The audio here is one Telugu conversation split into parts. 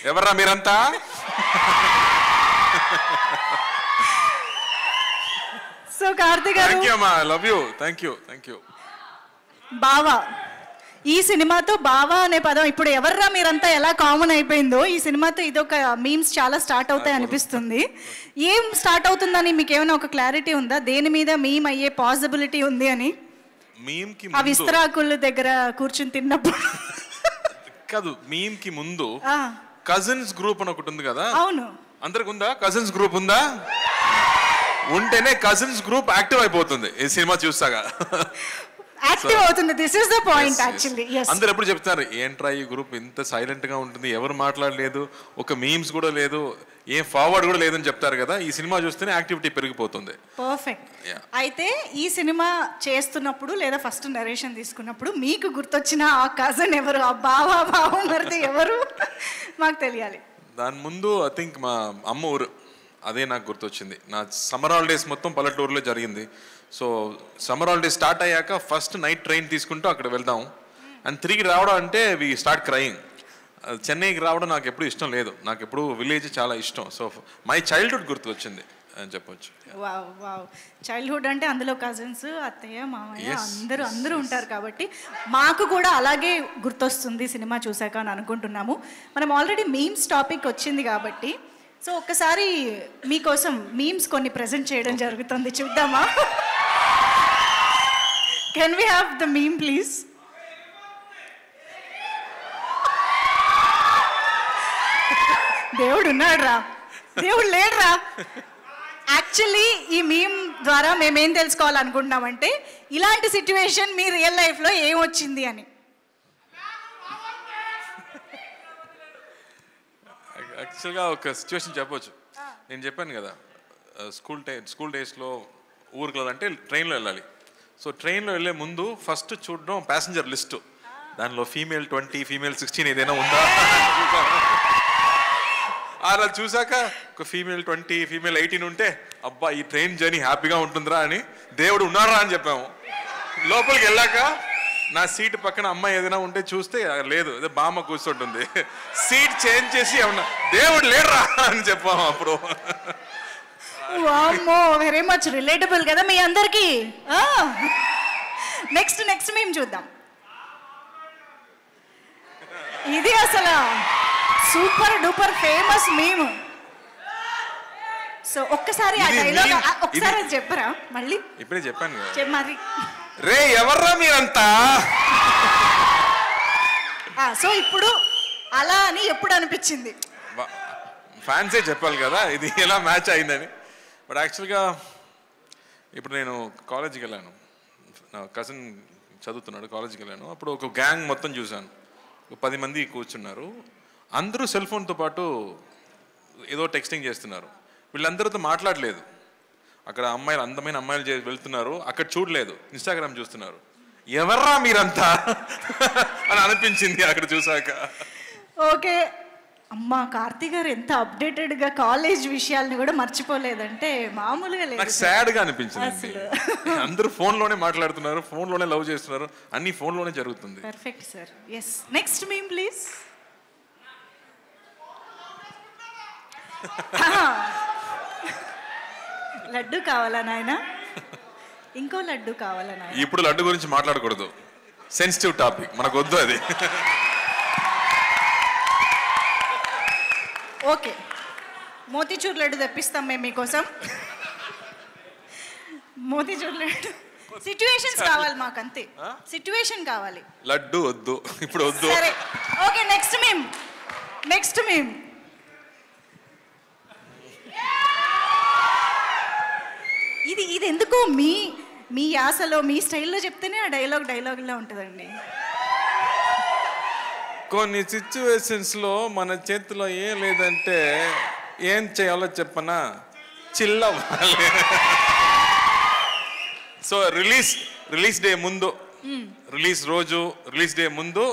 ఎవర్రా మీరంతా? సో కార్తీక్ గారు, థాంక్యూ అమ్మా, ఐ లవ్ యూ. థాంక్యూ. బావా, ఈ సినిమాతో బావా అనే పదం ఇప్పుడు ఎవర్రా మీరంతా ఎలా కామన్ అయిపోయిందో, ఈ సినిమాతో ఇదొక మీమ్స్ చాలా స్టార్ట్ అవుతాయి అనిపిస్తుంది. ఏం స్టార్ట్ అవుతుందని మీకు ఏమైనా ఒక క్లారిటీ ఉందా? దేని మీద మీమ్ అయ్యే పాసిబిలిటీ ఉంది అని? మీమ్ కి ఆ విస్తరాకుల దగ్గర కూర్చుని తిన్నప్పుడు కాదు, మీమ్ కి ముందు కజిన్స్ గ్రూప్ అని ఒకటి ఉంది కదా. అవును, అందరికి ఉందా? కజిన్స్ గ్రూప్ ఉందా? ఉంటేనే కజిన్స్ గ్రూప్ యాక్టివ్ అయిపోతుంది ఈ సినిమా చూస్తాగా. యాక్టివ్ అవుతుంది. This is the point actually. అందరు ఎప్పుడు చెప్తారు, ఏంట్రా ఈ గ్రూప్ ఇంత సైలెంట్ గా ఉంటుంది, ఎవరు మాట్లాడలేదు, ఒక మీమ్స్ కూడా లేదు, ఏం ఫార్వర్డ్ కూడా లేదని చెప్తారు కదా. ఈ సినిమా చూస్తేనే యాక్టివిటీ పెరిగిపోతుంది. పర్ఫెక్ట్. అయితే ఈ సినిమా చేస్తున్నప్పుడు లేదా ఫస్ట్ నరేషన్ తీసుకున్నప్పుడు మీకు గుర్తొచ్చిన ఆ కజన్ ఎవరు, ఆ బావ మరిది ఎవరు మాకు తెలియాలి. దాని ముందు ఐ థింక్ మా అమ్మ ఊరు, అదే నాకు గుర్తొచ్చింది. నా సమ్మర్ హాలిడేస్ మొత్తం పల్లెటూరులో జరిగింది. సో సమ్మర్ హాలిడేస్ స్టార్ట్ అయ్యాక ఫస్ట్ నైట్ ట్రైన్ తీసుకుంటూ అక్కడ వెళ్దాం. అండ్ తిరిగి రావడం అంటే వి స్టార్ట్ క్రయింగ్. చెన్నైకి రావడం నాకు ఎప్పుడు ఇష్టం లేదు, నాకు ఎప్పుడు విలేజ్ చాలా ఇష్టం. సో మై చైల్డ్హుడ్ గుర్తు వచ్చింది అని చెప్పొచ్చు. వావ్, చైల్డ్హుడ్ అంటే అందులో కజిన్స్, అత్తయ్య, మామయ్య అందరూ ఉంటారు కాబట్టి మాకు కూడా అలాగే గుర్తొస్తుంది సినిమా చూసాక అని అనుకుంటున్నాము. మనం ఆల్రెడీ మీమ్స్ టాపిక్ వచ్చింది కాబట్టి సో ఒక్కసారి మీకోసం మీమ్స్ కొన్ని ప్రెజెంట్ చేయడం జరుగుతుంది, చూద్దామా? Can we have the meme please? దేవుడు ఉన్నాడు రా, దేవుడు లేడురా. యాక్చువల్లీ ఈ మీమ్ ద్వారా మేమేం తెలుసుకోవాలనుకుంటున్నామంటే ఇలాంటి సిచ్యువేషన్ మీ రియల్ లైఫ్లో ఏమొచ్చింది అని. యాక్చువల్గా ఒక సిచ్యువేషన్ చెప్పొచ్చు. నేను చెప్పాను కదా, స్కూల్ డేస్లో ఊరికి వెళ్ళాలంటే ట్రైన్లో వెళ్ళాలి. సో ట్రైన్లో వెళ్ళే ముందు ఫస్ట్ చూడడం ప్యాసింజర్ లిస్టు, దానిలో ఫీమేల్ 20, ఫీమేల్ 16 ఏదైనా ఉందా అలా చూసాక ఒక ఫీమేల్ 20, ఫీమేల్ 18 ఉంటే అబ్బా ఈ ట్రైన్ జర్నీ హ్యాపీగా ఉంటుందిరా అని దేవుడు ఉన్నారా అని చెప్పాము. లోపలికి వెళ్ళాక నా సీట్ పక్కన అమ్మాయి ఏదైనా ఉంటే చూస్తే లేదు, అదే బామ్మ కూర్చుంటుంది. సీట్ చేంజ్ చేసి ఏమన్నా దేవుడు లేడురా అని చెప్పాము అప్పుడు. వామ్మో, వెరీ మచ్ రిలేటబుల్ కదా మీ అందరికి. నెక్స్ట్ మేము చూద్దాం. ఇది అసలు super duper famous meme. So ఒక్కసారి ఆ డైలాగ్ ఒకసారి చెప్పరా మళ్ళీ? ఇప్పుడే చెప్పాను మరి. రే ఎవర్రా మీరంతా? సో ఇప్పుడు అలా అని ఎప్పుడు అనిపించింది? ఫ్యాన్సే చెప్పాలి కదా ఇది ఎలా మ్యాచ్ అయిందని. బట్ యాక్చువల్గా ఇప్పుడు నేను కాలేజీకి వెళ్ళాను, నా కజిన్ చదువుతున్నాడు, కాలేజీకి వెళ్ళాను. అప్పుడు ఒక గ్యాంగ్ మొత్తం చూశాను, 10 మంది కూర్చున్నారు. అందరూ సెల్ ఫోన్తో పాటు ఏదో టెక్స్టింగ్ చేస్తున్నారు. వీళ్ళందరితో మాట్లాడలేదు. అక్కడ అమ్మాయిలు, అందమైన అమ్మాయిలు వెళ్తున్నారు, అక్కడ చూడలేదు, ఇన్స్టాగ్రామ్ చూస్తున్నారు. ఎవర్రా మీరంతా అని అనిపించింది అక్కడ చూసాక. ఓకే, అమ్మా కార్తీక్ గారు ఎంత అప్డేటెడ్గా కాలేజ్ విషయాలను కూడా మర్చిపోలేదంటే మామూలుగా లేదు. నాకు సాడ్గా అనిపించింది. అందరూ ఫోన్లోనే మాట్లాడుతున్నారు, ఫోన్లోనే లవ్ చేస్తున్నారు, అన్ని ఫోన్లోనే జరుగుతుంది. Perfect sir. Yes, next meme please. Laddu కావాలా నాయన? ఇంకో లడ్డు కావాలా నాయన? ఇప్పుడు లడ్డు గురించి మాట్లాడకూడదు, సెన్సిటివ్ టాపిక్, మనకు వద్దు అది. ఓకే, మోతీచూర్ లడ్డు తెప్పిస్తాం మేము మీకోసం. మోతీచూర్ లడ్డు సిచ్యువేషన్స్ కావాలి మాకు, అంతే. సిచ్యువేషన్ కావాలి, లడ్డు వద్దు ఇప్పుడు వద్దు. సరే ఓకే, నెక్స్ట్ మీమ్. ఇది ఎందుకో మీ యాసలో మీ స్టైల్లో చెప్తేనే ఆ డైలాగ్లా ఉంటుందండి. కొన్ని సిచ్యువేషన్స్లో మన చేతిలో ఏం లేదంటే ఏం చేయాలో చెప్పనా, చిల్లవ్వాలి. సో రిలీజ్ డే ముందు, రిలీజ్ డే ముందు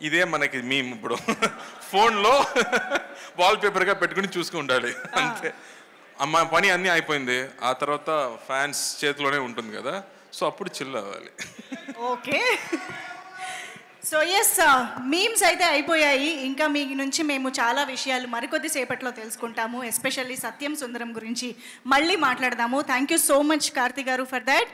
ఇదే మనకి మేము ఇప్పుడు ఫోన్లో వాల్ పేపర్గా పెట్టుకుని చూసుకుంటాలి అంతే. అమ్మ పని అన్నీ అయిపోయింది, ఆ తర్వాత ఫ్యాన్స్ చేతిలోనే ఉంటుంది కదా, సో అప్పుడు చిల్ అవ్వాలి. ఓకే, సో ఎస్, మీమ్స్ అయితే అయిపోయాయి. ఇంకా మీ నుంచి మేము చాలా విషయాలు మరికొద్ది సేపట్లో తెలుసుకుంటాము. ఎస్పెషల్లీ సత్యం సుందరం గురించి మళ్ళీ మాట్లాడదాము. Thank you so much Karthi గారు ఫర్ దాట్.